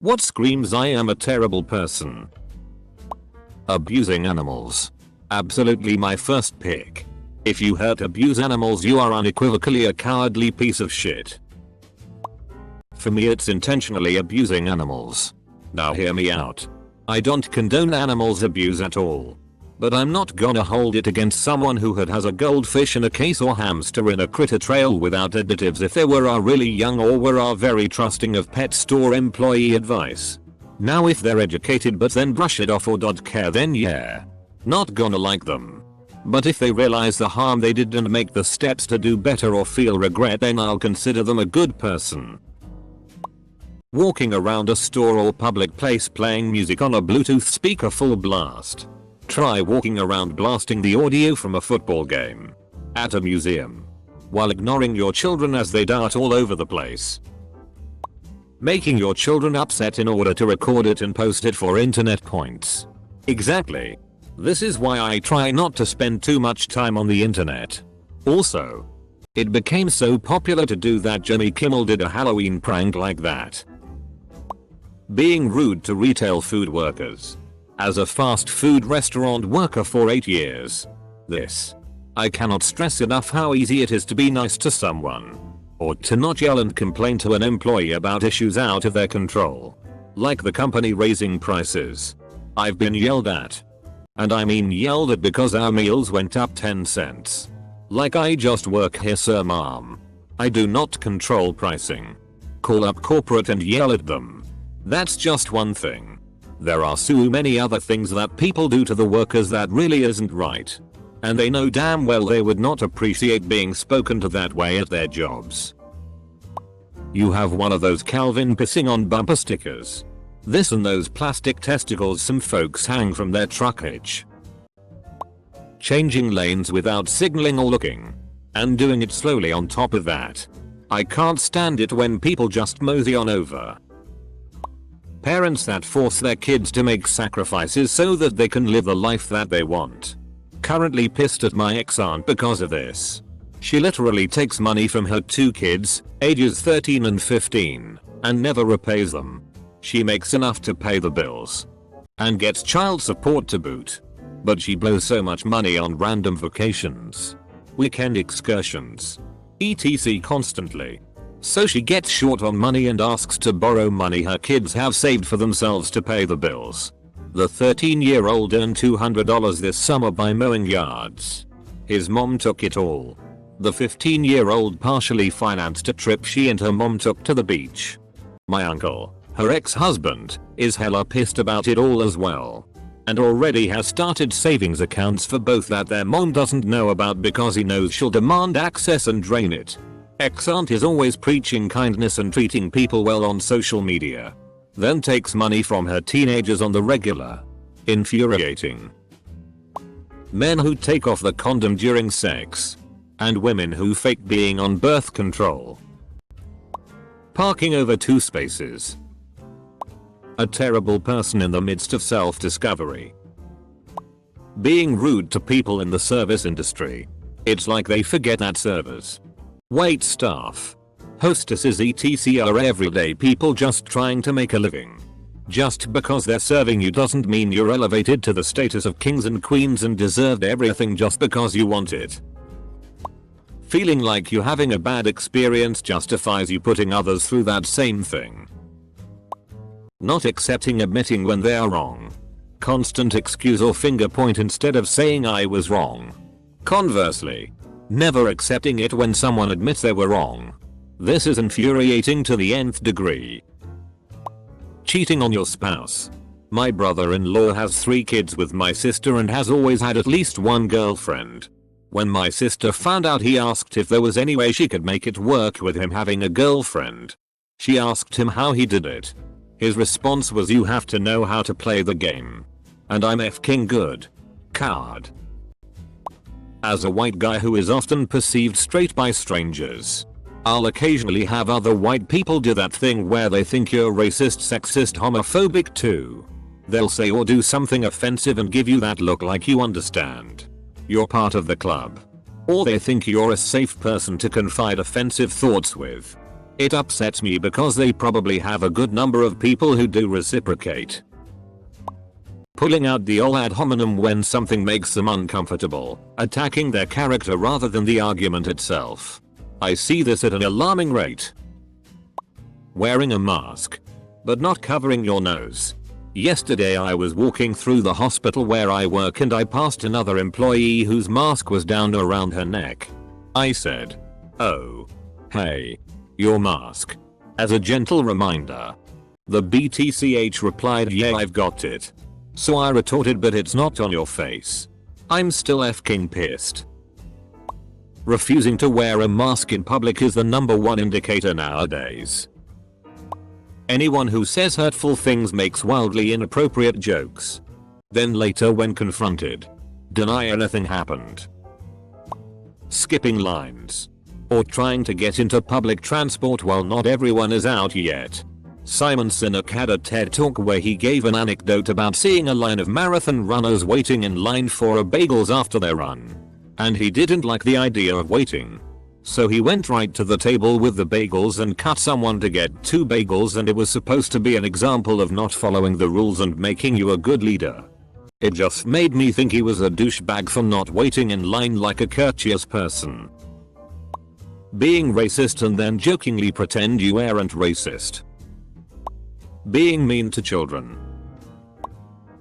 What screams I am a terrible person? Abusing animals. Absolutely my first pick. If you hurt abuse animals, you are unequivocally a cowardly piece of shit. For me, it's intentionally abusing animals. Now hear me out. I don't condone animals abuse at all. But I'm not gonna hold it against someone who has a goldfish in a case or hamster in a critter trail without additives if they were really young or were very trusting of pet store employee advice. Now if they're educated but then brush it off or don't care, then yeah. Not gonna like them. But if they realize the harm they did and make the steps to do better or feel regret, then I'll consider them a good person. Walking around a store or public place playing music on a Bluetooth speaker full blast. Try walking around blasting the audio from a football game. At a museum. While ignoring your children as they dart all over the place. Making your children upset in order to record it and post it for internet points. Exactly. This is why I try not to spend too much time on the internet. Also, it became so popular to do that Jimmy Kimmel did a Halloween prank like that. Being rude to retail food workers. As a fast food restaurant worker for 8 years. I cannot stress enough how easy it is to be nice to someone. Or to not yell and complain to an employee about issues out of their control. Like the company raising prices. I've been yelled at. And I mean yelled at because our meals went up 10 cents. Like I just work here, sir, ma'am. I do not control pricing. Call up corporate and yell at them. That's just one thing. There are so many other things that people do to the workers that really isn't right. And they know damn well they would not appreciate being spoken to that way at their jobs. You have one of those Calvin pissing on bumper stickers. This and those plastic testicles some folks hang from their truckage. Changing lanes without signaling or looking. And doing it slowly on top of that. I can't stand it when people just mosey on over. Parents that force their kids to make sacrifices so that they can live the life that they want. Currently pissed at my ex-aunt because of this. She literally takes money from her 2 kids, ages 13 and 15, and never repays them. She makes enough to pay the bills. And gets child support to boot. But she blows so much money on random vacations. Weekend excursions. etc. constantly. So she gets short on money and asks to borrow money her kids have saved for themselves to pay the bills. The 13-year-old earned $200 this summer by mowing yards. His mom took it all. The 15-year-old partially financed a trip she and her mom took to the beach. My uncle, her ex-husband, is hella pissed about it all as well. And already has started savings accounts for both that their mom doesn't know about because he knows she'll demand access and drain it. Ex-aunt is always preaching kindness and treating people well on social media. Then takes money from her teenagers on the regular. Infuriating. Men who take off the condom during sex. And women who fake being on birth control. Parking over 2 spaces. A terrible person in the midst of self-discovery. Being rude to people in the service industry. It's like they forget that servers, wait staff, hostesses etc. are everyday people just trying to make a living. Just because they're serving you doesn't mean you're elevated to the status of kings and queens and deserved everything just because you want it. Feeling like you having a bad experience justifies you putting others through that same thing. Not admitting when they are wrong. Constant excuse or finger point instead of saying I was wrong. Conversely, never accepting it when someone admits they were wrong. This is infuriating to the nth degree. Cheating on your spouse. My brother-in-law has 3 kids with my sister and has always had at least one girlfriend. When my sister found out, he asked if there was any way she could make it work with him having a girlfriend. She asked him how he did it. His response was, "You have to know how to play the game. And I'm f***ing good. Coward." As a white guy who is often perceived straight by strangers, I'll occasionally have other white people do that thing where they think you're racist, sexist, homophobic too. They'll say or do something offensive and give you that look like you understand. You're part of the club. Or they think you're a safe person to confide offensive thoughts with. It upsets me because they probably have a good number of people who do reciprocate. Pulling out the ol ad hominem when something makes them uncomfortable, attacking their character rather than the argument itself. I see this at an alarming rate. Wearing a mask, but not covering your nose. Yesterday I was walking through the hospital where I work and I passed another employee whose mask was down around her neck. I said, "Oh. Hey. Your mask." As a gentle reminder. The BTCH replied, "Yeah, I've got it." So I retorted, "But it's not on your face." I'm still fking pissed. Refusing to wear a mask in public is the #1 indicator nowadays. Anyone who says hurtful things makes wildly inappropriate jokes. Then later when confronted, deny anything happened. Skipping lines. Or trying to get into public transport while not everyone is out yet. Simon Sinek had a TED Talk where he gave an anecdote about seeing a line of marathon runners waiting in line for a bagels after their run. And he didn't like the idea of waiting. So he went right to the table with the bagels and cut someone to get 2 bagels, and it was supposed to be an example of not following the rules and making you a good leader. It just made me think he was a douchebag for not waiting in line like a courteous person. Being racist and then jokingly pretend you aren't racist. Being mean to children.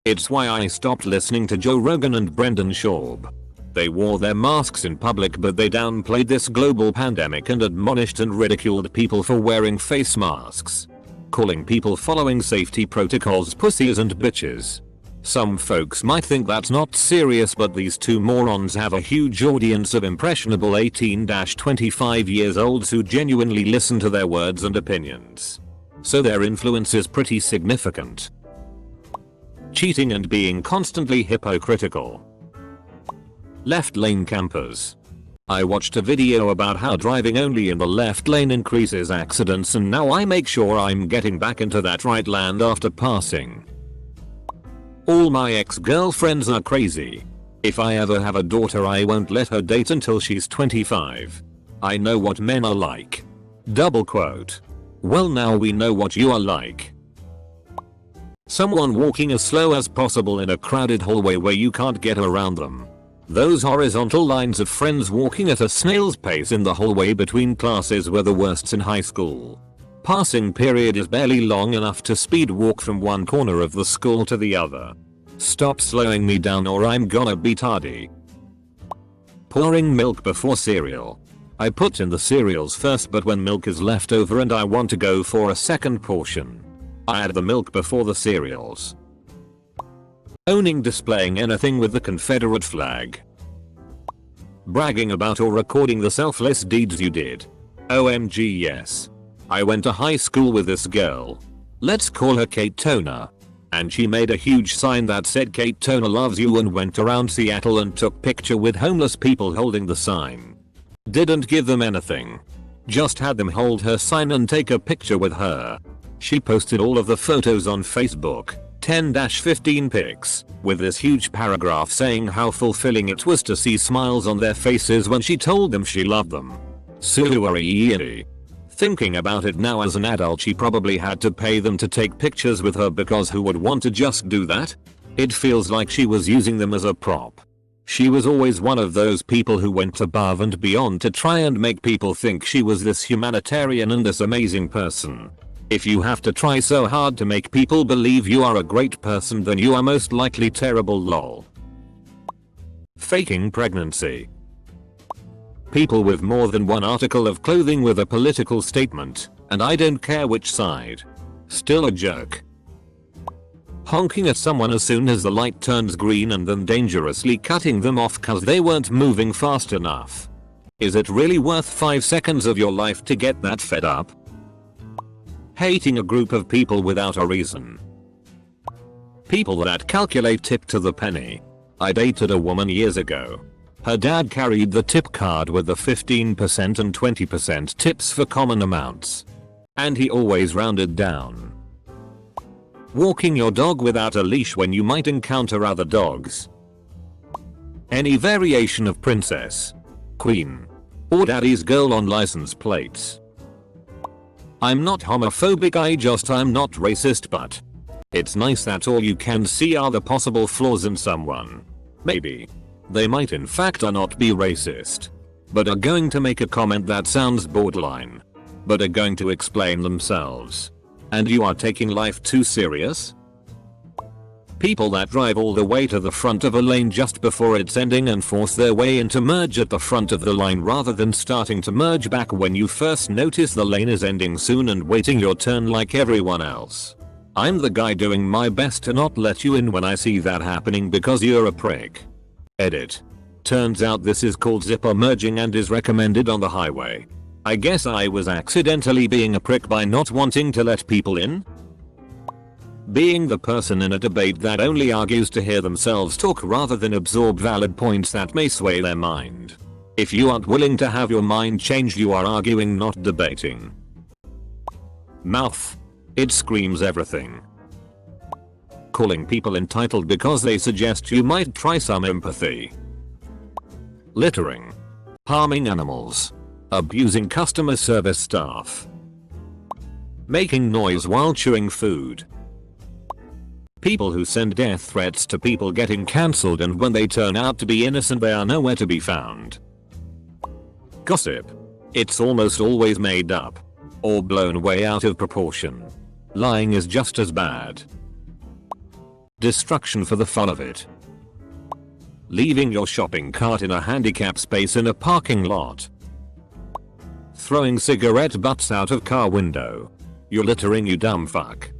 It's why I stopped listening to Joe Rogan and Brendan Schaub. They wore their masks in public, but they downplayed this global pandemic and admonished and ridiculed people for wearing face masks. Calling people following safety protocols pussies and bitches. Some folks might think that's not serious, but these two morons have a huge audience of impressionable 18-25 years olds who genuinely listen to their words and opinions. So their influence is pretty significant. Cheating and being constantly hypocritical. Left lane campers. I watched a video about how driving only in the left lane increases accidents, and now I make sure I'm getting back into that right lane after passing. All my ex-girlfriends are crazy. If I ever have a daughter, I won't let her date until she's 25. I know what men are like. Double quote. Well, now we know what you are like. Someone walking as slow as possible in a crowded hallway where you can't get around them. Those horizontal lines of friends walking at a snail's pace in the hallway between classes were the worst in high school. Passing period is barely long enough to speed walk from one corner of the school to the other. Stop slowing me down or I'm gonna be tardy. Pouring milk before cereal. I put in the cereals first, but when milk is left over and I want to go for a second portion, I add the milk before the cereals. Owning displaying anything with the Confederate flag. Bragging about or recording the selfless deeds you did. OMG yes. I went to high school with this girl. Let's call her Kate Toner. And she made a huge sign that said "Kate Toner loves you" and went around Seattle and took picture with homeless people holding the sign. Didn't give them anything. Just had them hold her sign and take a picture with her. She posted all of the photos on Facebook, 10-15 pics, with this huge paragraph saying how fulfilling it was to see smiles on their faces when she told them she loved them. Suari. Thinking about it now as an adult, she probably had to pay them to take pictures with her, because who would want to just do that? It feels like she was using them as a prop. She was always one of those people who went above and beyond to try and make people think she was this humanitarian and this amazing person. If you have to try so hard to make people believe you are a great person, then you are most likely terrible, lol. Faking pregnancy. People with more than one article of clothing with a political statement, and I don't care which side. Still a joke. Honking at someone as soon as the light turns green and then dangerously cutting them off cause they weren't moving fast enough. Is it really worth 5 seconds of your life to get that fed up? Hating a group of people without a reason. People that calculate tip to the penny. I dated a woman years ago. Her dad carried the tip card with the 15% and 20% tips for common amounts. And he always rounded down. Walking your dog without a leash when you might encounter other dogs. Any variation of princess, queen, or daddy's girl on license plates. I'm not homophobic, I'm not racist, but it's nice that all you can see are the possible flaws in someone. Maybe they might in fact not be racist, but are going to make a comment that sounds borderline, but are going to explain themselves. And you are taking life too serious? People that drive all the way to the front of a lane just before it's ending and force their way into merge at the front of the line rather than starting to merge back when you first notice the lane is ending soon and waiting your turn like everyone else. I'm the guy doing my best to not let you in when I see that happening because you're a prick. Edit. Turns out this is called zipper merging and is recommended on the highway. I guess I was accidentally being a prick by not wanting to let people in? Being the person in a debate that only argues to hear themselves talk rather than absorb valid points that may sway their mind. If you aren't willing to have your mind changed, you are arguing, not debating. Mouth. It screams everything. Calling people entitled because they suggest you might try some empathy. Littering. Harming animals. Abusing customer service staff. Making noise while chewing food. People who send death threats to people getting cancelled and when they turn out to be innocent they are nowhere to be found. Gossip. It's almost always made up or blown way out of proportion. Lying is just as bad. Destruction for the fun of it. Leaving your shopping cart in a handicap space in a parking lot. Throwing cigarette butts out of car window. You're littering, you dumb fuck.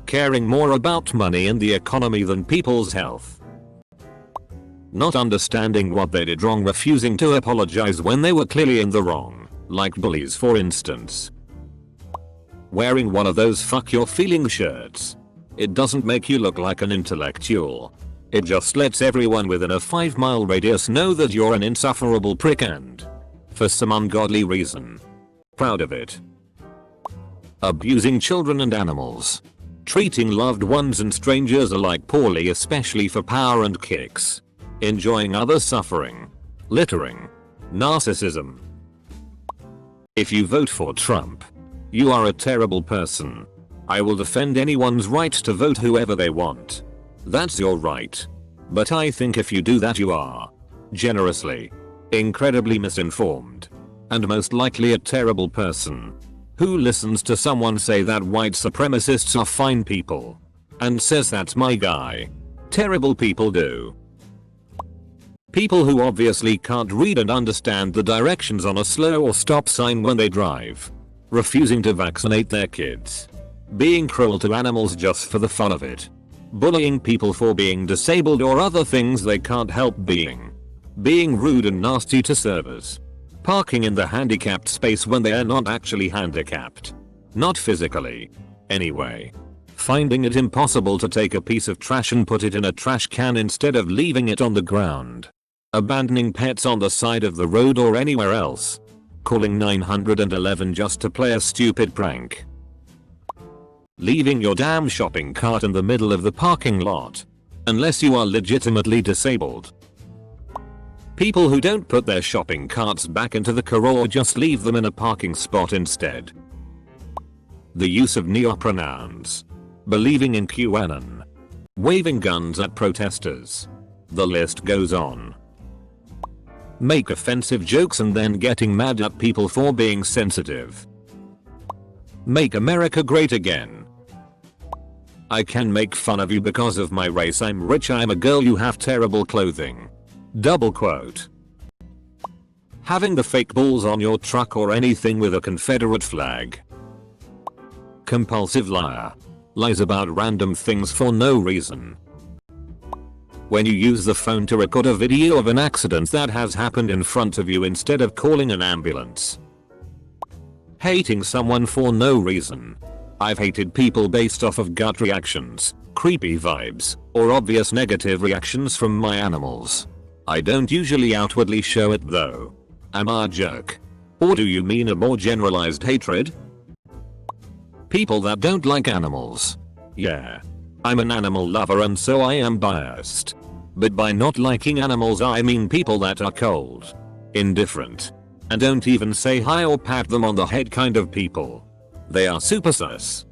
Caring more about money and the economy than people's health. Not understanding what they did wrong, refusing to apologize when they were clearly in the wrong, like bullies for instance. Wearing one of those fuck your feelings shirts. It doesn't make you look like an intellectual. It just lets everyone within a 5-mile radius know that you're an insufferable prick and, for some ungodly reason, proud of it. Abusing children and animals. Treating loved ones and strangers alike poorly, especially for power and kicks. Enjoying others' suffering. Littering. Narcissism. If you vote for Trump, you are a terrible person. I will defend anyone's right to vote whoever they want. That's your right. But I think if you do that you are, generously, incredibly misinformed, and most likely a terrible person. Who listens to someone say that white supremacists are fine people and says that's my guy. Terrible people do. People who obviously can't read and understand the directions on a slow or stop sign when they drive. Refusing to vaccinate their kids. Being cruel to animals just for the fun of it. Bullying people for being disabled or other things they can't help being. Being rude and nasty to servers. Parking in the handicapped space when they are not actually handicapped. Not physically. Anyway. Finding it impossible to take a piece of trash and put it in a trash can instead of leaving it on the ground. Abandoning pets on the side of the road or anywhere else. Calling 911 just to play a stupid prank. Leaving your damn shopping cart in the middle of the parking lot. Unless you are legitimately disabled. People who don't put their shopping carts back into the car or just leave them in a parking spot instead. The use of neopronouns. Believing in QAnon. Waving guns at protesters. The list goes on. Make offensive jokes and then getting mad at people for being sensitive. Make America great again. I can make fun of you because of my race. I'm rich, I'm a girl, you have terrible clothing. Double quote. Having the fake balls on your truck or anything with a Confederate flag. Compulsive liar. Lies about random things for no reason. When you use the phone to record a video of an accident that has happened in front of you instead of calling an ambulance. Hating someone for no reason. I've hated people based off of gut reactions, creepy vibes, or obvious negative reactions from my animals. I don't usually outwardly show it though. Am I a jerk? Or do you mean a more generalized hatred? People that don't like animals. Yeah. I'm an animal lover and so I am biased. But by not liking animals I mean people that are cold, indifferent, and don't even say hi or pat them on the head kind of people. They are super sus.